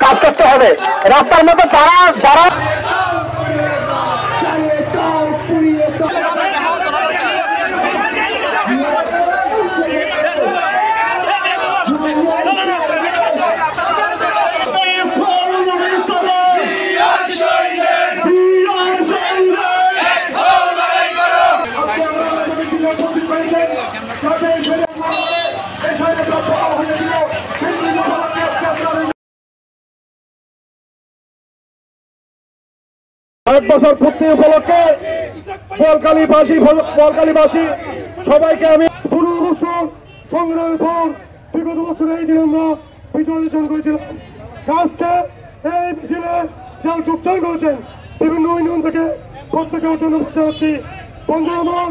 কাজ করতে হবে রাস্তার মতো যারা যারা এক বছর পূর্তি উপলক্ষে বলকালীবাসী সবাইকে আমি 15 বছর সংগ্রামের পর বিগত বছর এই দিন আমরা বিজয় অর্জন করেছিলাম। আজকে এই মিছিলে যারা যোগদান করেছেন বিভিন্ন ইউনিয়ন থেকে প্রত্যেকে ধন্যবাদ জানাচ্ছি। বন্ধু আমার